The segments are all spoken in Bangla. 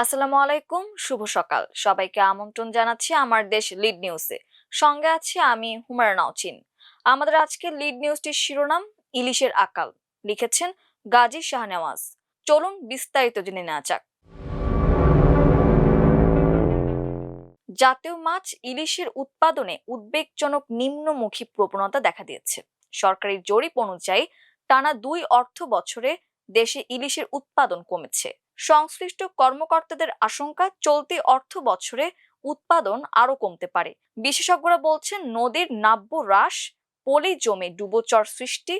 আসসালামু আলাইকুম, শুভ সকাল। সবাইকে আমন্ত্রণ জানাচ্ছি আমার দেশ লিড নিউজে। সঙ্গে আছি আমি হুমায়রা নাওচিন। আমাদের আজকের লিড নিউজটির শিরোনাম ইলিশের আকাল। লিখেছেন গাজী শাহনেওয়াজ। চলুন বিস্তারিত জেনে নেওয়া যাক। জাতীয় মাছ ইলিশের উৎপাদনে উদ্বেগজনক নিম্নমুখী প্রবণতা দেখা দিয়েছে। সরকারি জরিপ অনুযায়ী টানা 2 অর্থ বছরে দেশে ইলিশের উৎপাদন কমেছে। সংশ্লিষ্ট কর্মকর্তাদের আশঙ্কা চলতি অর্থ বছরে উৎপাদন আরো কমতে পারে। বিশেষজ্ঞরা বলছেন নদীর নাব্য হ্রাস, পলি জমে ডুবোচর সৃষ্টি,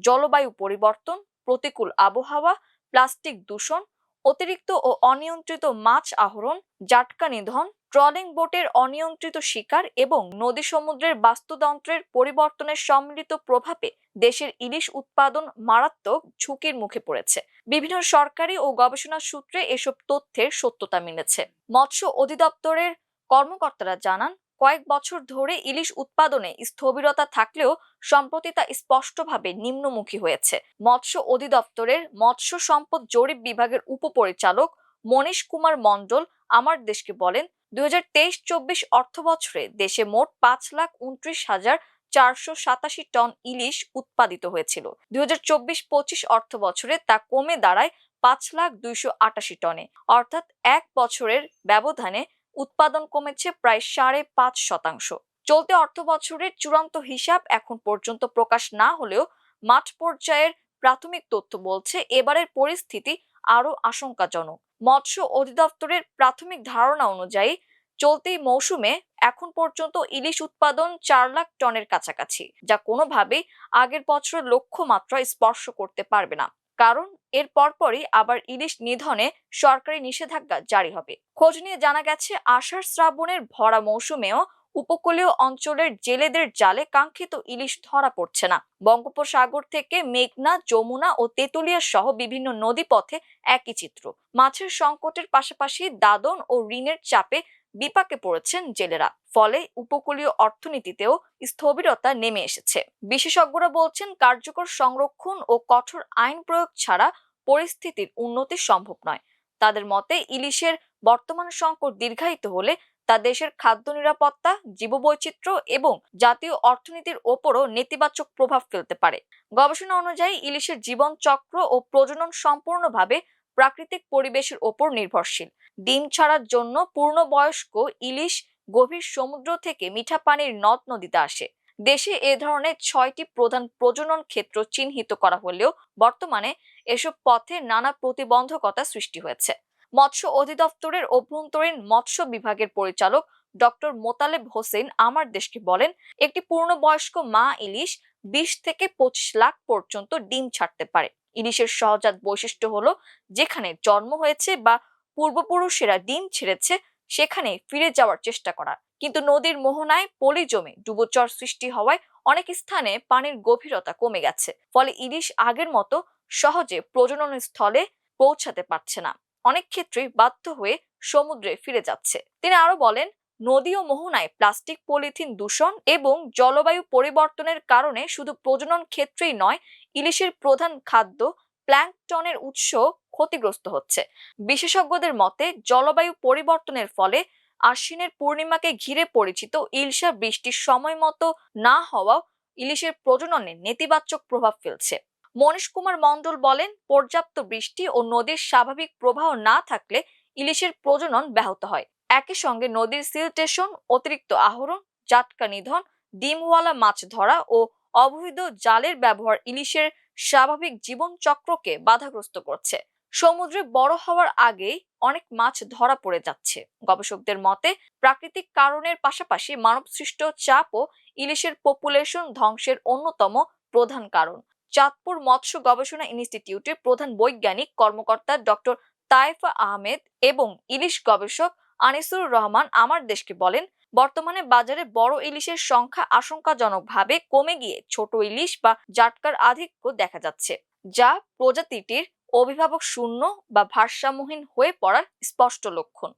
জলবায়ু পরিবর্তন, প্রতিকূল আবহাওয়া, প্লাস্টিক দূষণ, অতিরিক্ত ও অনিয়ন্ত্রিত মাছ আহরণ, জাটকা নিধন, ট্রলিং বোটের অনিয়ন্ত্রিত শিকার এবং নদী সমুদ্রের বাস্তুতন্ত্রের পরিবর্তনের সম্মিলিত প্রভাবে দেশের ইলিশ উৎপাদন মারাত্মক ঝুঁকির মুখে পড়েছে। বিভিন্ন সরকারি ও গবেষণা সূত্রে এসব তথ্যের সত্যতা মিলেছে। মৎস্য অধিদপ্তরের কর্মকর্তারা জানান, কয়েক বছর ধরে ইলিশ উৎপাদনে স্থবিরতা থাকলেও সম্প্রতি তা স্পষ্টভাবে নিম্নমুখী হয়েছে। মৎস্য অধিদপ্তরের মৎস্য সম্পদ জরিপ বিভাগের উপপরিচালক মনীশ কুমার মণ্ডল আমার দেশকে বলেন, 2023-24 অর্থবছরে দেশে মোট 5,29,487 টন ইলিশ উৎপাদিত হয়েছিল। 2024-25 অর্থবছরে তা কমে দাঁড়ায় 5,288 টনে, অর্থাৎ এক বছরের ব্যবধানে উৎপাদন কমেছে প্রায় 5.5%। চলতি অর্থবছরের চূড়ান্ত হিসাব এখন পর্যন্ত প্রকাশ না হলেও মাঠ পর্যায়ের প্রাথমিক তথ্য বলছে এবারের পরিস্থিতি আরো আশঙ্কাজনক। মৎস্য অধিদপ্তরের প্রাথমিক ধারণা অনুযায়ী চলতি মৌসুমে এখন পর্যন্ত ইলিশ উৎপাদন 4 লাখ টনের কাছাকাছি, যা কোনোভাবেই আগের বছরের লক্ষ্যমাত্রা স্পর্শ করতে পারবে না। কারণ এর পরপরই আবার ইলিশ নিধনে সরকারি নিষেধাজ্ঞা জারি হবে। খোঁজ নিয়ে জানা গেছে, আষাঢ় শ্রাবণের ভরা মৌসুমেও উপকূলীয় অঞ্চলের জেলেদের জালে কাঙ্ক্ষিত ইলিশ ধরা পড়ছে না। বঙ্গোপসাগর থেকে মেঘনা, যমুনা ও তেঁতুলিয়া সহ বিভিন্ন নদীপথে একই চিত্র। মাছের সংকটের পাশাপাশি দাদন ও ঋণের চাপে বিপাকে পড়েছেন জেলেরা। ফলে উপকূলীয় অর্থনীতিতেও স্থবিরতা নেমে এসেছে। বিশেষজ্ঞরা বলছেন, কার্যকর সংরক্ষণ ও কঠোর আইন প্রয়োগ ছাড়া পরিস্থিতির উন্নতি সম্ভব নয়। তাদের মতে, ইলিশের বর্তমান সংকট দীর্ঘায়িত হলে তা দেশের খাদ্য নিরাপত্তা, জীববৈচিত্র্য এবং জাতীয় অর্থনীতির ওপরও নেতিবাচক প্রভাব ফেলতে পারে। গবেষণা অনুযায়ী ইলিশের জীবন চক্র ও প্রজনন সম্পূর্ণভাবে প্রাকৃতিক পরিবেশের ওপর নির্ভরশীল। ডিম ছাড়ার জন্য পূর্ণবয়স্ক ইলিশ গভীর সমুদ্র থেকে মিঠা পানির নদ নদীতে আসে। দেশে এ ধরনের 6টি প্রধান প্রজনন ক্ষেত্র চিহ্নিত করা হলেও বর্তমানে এসব পথে নানা প্রতিবন্ধকতা সৃষ্টি হয়েছে। মৎস্য অধিদপ্তরের অভ্যন্তরীণ মৎস্য বিভাগের পরিচালক ডক্টর মোতালেব হোসেন আমার দেশকে বলেন, একটি পূর্ণবয়স্ক মা ইলিশ 20 থেকে 25 লাখ পর্যন্ত ডিম ছাড়তে পারে। ইলিশের সহজাত বৈশিষ্ট্য হলো, যেখানে জন্ম হয়েছে বা পূর্বপুরুষেরা ডিম ছেড়েছে সেখানে ফিরে যাওয়ার চেষ্টা করা। কিন্তু নদীর মোহনায় পলি জমে ডুবোচর সৃষ্টি হওয়ায় অনেক স্থানে পানির গভীরতা কমে গেছে। ফলে ইলিশ আগের মতো সহজে প্রজনন স্থলে পৌঁছাতে পারছে না। অনেক ক্ষেত্রেই বাধ্য হয়ে সমুদ্রে ফিরে যাচ্ছে। তিনি আরো বলেন, নদী ও মোহনায় প্লাস্টিক, পলিথিন দূষণ এবং জলবায়ু পরিবর্তনের কারণে শুধু প্রজনন ক্ষেত্রেই নয়, ইলিশের প্রধান খাদ্য প্ল্যাঙ্কটনের উৎস ক্ষতিগ্রস্ত হচ্ছে। বিশেষজ্ঞদের মতে, জলবায়ু পরিবর্তনের ফলে আশ্বিনের পূর্ণিমাকে ঘিরে পরিচিত ইলশা বৃষ্টির সময় মতো না হওয়াও ইলিশের প্রজননে নেতিবাচক প্রভাব ফেলছে। মনীশ কুমার মণ্ডল বলেন, পর্যাপ্ত বৃষ্টি ও নদীর স্বাভাবিক প্রবাহ না থাকলে ইলিশের প্রজনন ব্যাহত হয়। একই সঙ্গে নদীর সিলটেশন, অতিরিক্ত আহরণ, জাটকা নিধন, ডিমওয়ালা মাছ ধরা ও অবৈধ জালের ব্যবহার ইলিশের স্বাভাবিক জীবন চক্রকে বাধাগ্রস্ত করছে। সমুদ্রে বড় হওয়ার আগেই অনেক মাছ ধরা পড়ে যাচ্ছে। গবেষকদের মতে, প্রাকৃতিক কারণের পাশাপাশি মানবসৃষ্ট চাপও ইলিশের পপুলেশন ধ্বংসের অন্যতম প্রধান কারণ। চাঁদপুর মৎস্য গবেষণা ইনস্টিটিউটের প্রধান বৈজ্ঞানিক কর্মকর্তা ডক্টর তায়েফা আহমেদ এবং ইলিশ গবেষক আনিসুর রহমান আমার দেশকে বলেন, বর্তমানে বাজারে বড় ইলিশের সংখ্যা আশঙ্কাজনকভাবে কমে গিয়ে ছোট ইলিশ বা জাটকার আধিক্য দেখা যাচ্ছে, যা প্রজাতিটির অভিভাবক শূন্য বা ভারসাম্যহীন হয়ে পড়ার স্পষ্ট লক্ষণ।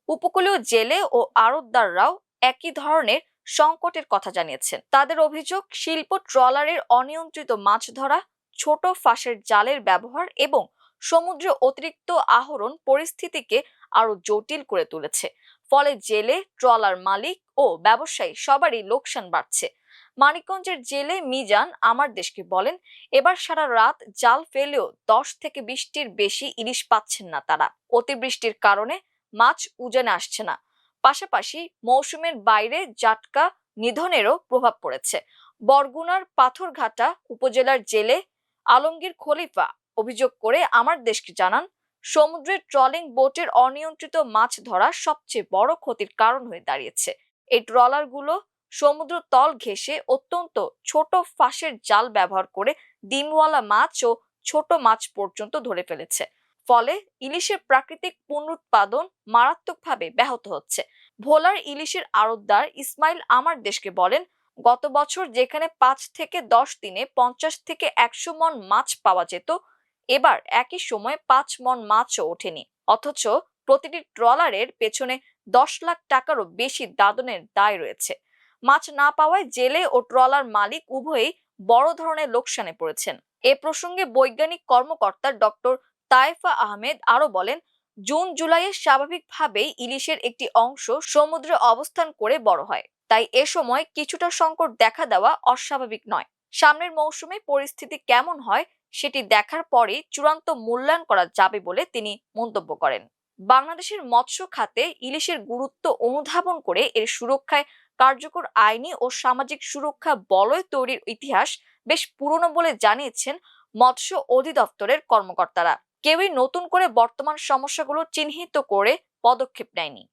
উপকূলীয় জেলে ও আড়তদাররাও একই ধরনের সংকটের কথা জানিয়েছেন। তাদের অভিযোগ, শিল্প ট্রলারের অনিয়ন্ত্রিত মাছ ধরা, ছোট ফাঁসের জালের ব্যবহার এবং সমুদ্রে অতিরিক্ত আহরণ পরিস্থিতিকে আরো জটিল করে তুলেছে। ফলে জেলে, ট্রলার মালিক ও ব্যবসায়ী সবারই লোকসান বাড়ছে। মানিকগঞ্জের জেলে মিজান আমার দেশকে বলেন, এবার সারা রাত জাল ফেলেও 10 থেকে 20টির বেশি ইলিশ পাচ্ছেন না তারা। অতিবৃষ্টির কারণে মাছ উজানে আসছে না। পাশাপাশি মৌসুমের বাইরে জাটকা নিধনেরও প্রভাব পড়েছে। বরগুনার পাথরঘাটা উপজেলার জেলে আলমগীর খলিফা অভিযোগ করে আমার দেশকে জানান, সমুদ্রের ট্রলিং বোটের অনিয়ন্ত্রিত মাছ ধরা সবচেয়ে বড় ক্ষতির কারণ হয়ে দাঁড়িয়েছে। এই ট্রলারগুলো সমুদ্র তল ঘেঁষে অত্যন্ত ছোট ফাঁসের জাল ব্যবহার করে ডিমওয়ালা মাছ ও ছোট মাছ পর্যন্ত ধরে ফেলেছে। ফলে ইলিশের প্রাকৃতিক পুনরুৎপাদন মারাত্মকভাবে ব্যাহত হচ্ছে। ভোলার ইলিশের আড়তদার ইসমাইল আমার দেশকে বলেন, গত বছর যেখানে 5 থেকে 10 দিনে 50 থেকে 100 মণ মাছ পাওয়া যেত, এবার একই সময়ে 5 মণ মাছও ওঠেনি। অথচ প্রতিটি ট্রলারের পেছনে 10 লাখ টাকারও বেশি দাদনের দায় রয়েছে। মাছ না পাওয়ায় জেলে ও ট্রলার মালিক উভয়ই বড় ধরনের লোকসানে পড়েছেন। এ প্রসঙ্গে বৈজ্ঞানিক কর্মকর্তা ডক্টর তায়েফা আহমেদ আরো বলেন, জুন জুলাইয়ে স্বাভাবিকভাবেই ইলিশের একটি অংশ সমুদ্রে অবস্থান করে বড় হয়। তাই এ সময় কিছুটা সংকট দেখা দেওয়া অস্বাভাবিক নয়। সামনের মৌসুমে পরিস্থিতি কেমন হয় সেটি দেখার পরেই চূড়ান্ত মূল্যায়ন করা যাবে বলে তিনি মন্তব্য করেন। বাংলাদেশের মৎস্য খাতে ইলিশের গুরুত্ব অনুধাবন করে এর সুরক্ষায় কার্যকর আইনি ও সামাজিক সুরক্ষা বলয় তৈরির ইতিহাস বেশ পুরনো বলে জানিয়েছেন মৎস্য অধিদপ্তরের কর্মকর্তারা। কেউই নতুন করে বর্তমান সমস্যাগুলো চিহ্নিত করে পদক্ষেপ নেয়নি।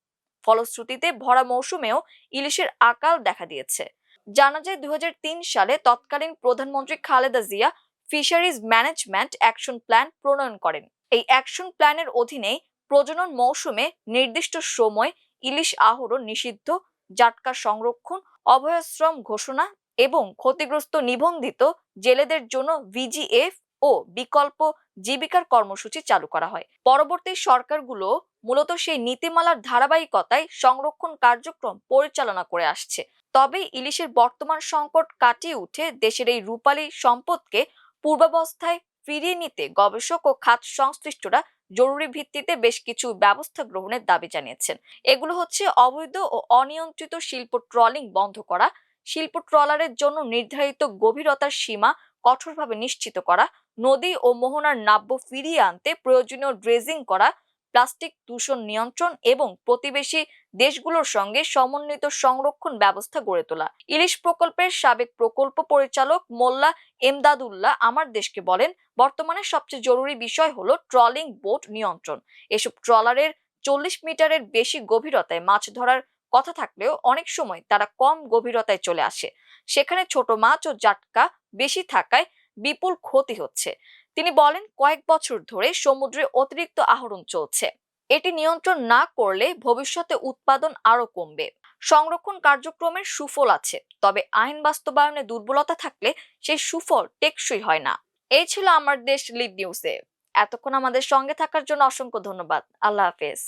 ফলশ্রুতিতে ভরা মৌসুমেও ইলিশের আকাল দেখা দিয়েছে। জানা যায় 2003 সালে তৎকালীন প্রধানমন্ত্রী Khaleda Zia fisheries management action plan প্রণয়ন করেন। এই অ্যাকশন প্ল্যানের অধীনেই প্রজনন মৌসুমে নির্দিষ্ট সময় ইলিশ আহরণ নিষিদ্ধ, জাটকা সংরক্ষণ, অভয়াশ্রম ঘোষণা এবং ক্ষতিগ্রস্ত নিবন্ধিত জেলেদের জন্য ভিজিএফ ও বিকল্প জীবিকার কর্মসূচি চালু করা হয়। পরবর্তী সরকারগুলো মূলত সেই নীতিমালার ধারাবাহিকতায় সংরক্ষণ কার্যক্রম পরিচালনা করে আসছে। তবে ইলিশের বর্তমান সংকট কাটিয়ে উঠে দেশের এই রূপালী সম্পদকে পূর্বাবস্থায় ফিরিয়ে নিতে গবেষক ও খাত সংশ্লিষ্টরা জরুরি ভিত্তিতে বেশ কিছু ব্যবস্থা গ্রহণের দাবি জানিয়েছেন। এগুলো হচ্ছে অবৈধ ও অনিয়ন্ত্রিত শিল্প ট্রলিং বন্ধ করা, শিল্প ট্রলারের জন্য নির্ধারিত গভীরতার সীমা কঠোরভাবে নিশ্চিত করা, নদী ও মোহনার নাব্য ফিরিয়ে আনতে প্রয়োজনীয় ড্রেজিং করা, প্লাস্টিক দূষণ নিয়ন্ত্রণ এবং প্রতিবেশী দেশগুলোর সঙ্গে সমন্বিত সংরক্ষণ ব্যবস্থা গড়ে তোলা। ইলিশ প্রকল্পের সাবেক প্রকল্প পরিচালক মোল্লা এমদাদুল্লাহ আমার দেশকে বলেন, বর্তমানে সবচেয়ে জরুরি বিষয় হলো ট্রলিং বোট নিয়ন্ত্রণ। এসব ট্রলারের 40 মিটারের বেশি গভীরতায় মাছ ধরার কথা থাকলেও অনেক সময় তারা কম গভীরতায় চলে আসে। সেখানে ছোট মাছ ও জাটকা বেশি থাকায় বিপুল ক্ষতি হচ্ছে। তিনি বলেন, কয়েক বছর ধরে সমুদ্রে অতিরিক্ত আহরণ চলছে। এটি নিয়ন্ত্রণ না করলে ভবিষ্যতে উৎপাদন আরো কমবে। সংরক্ষণ কার্যক্রমের সুফল আছে, তবে আইন বাস্তবায়নে দুর্বলতা থাকলে সেই সুফল টেকসই হয় না। এই ছিল আমার দেশ লিড নিউজে। এতক্ষণ আমাদের সঙ্গে থাকার জন্য অসংখ্য ধন্যবাদ। আল্লাহ হাফেজ।